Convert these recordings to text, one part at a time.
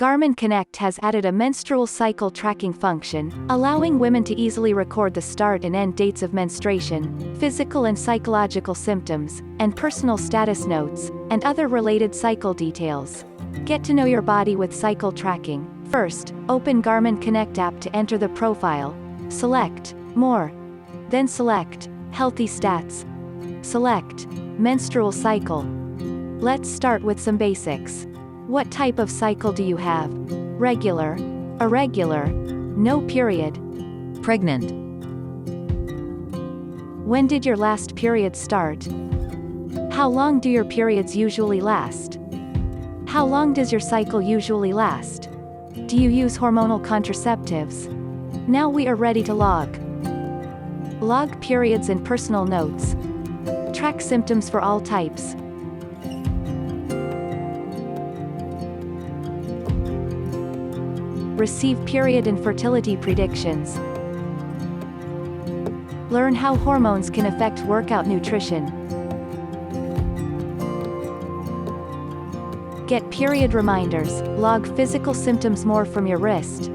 Garmin Connect has added a menstrual cycle tracking function, allowing women to easily record the start and end dates of menstruation, physical and psychological symptoms, and personal status notes, and other related cycle details. Get to know your body with cycle tracking. First, open Garmin Connect app to enter the profile. Select More. Then select Healthy Stats. Select Menstrual Cycle. Let's start with some basics. What type of cycle do you have? Regular? Irregular? No period? Pregnant. When did your last period start? How long do your periods usually last? How long does your cycle usually last? Do you use hormonal contraceptives? Now we are ready to log. Log periods and personal notes. Track symptoms for all types. Receive period and fertility predictions. Learn how hormones can affect workout nutrition. Get period reminders. Log physical symptoms more from your wrist.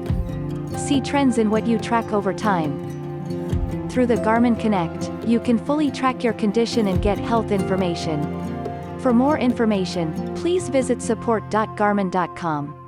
See trends in what you track over time. Through the Garmin Connect, you can fully track your condition and get health information. For more information, please visit support.garmin.com.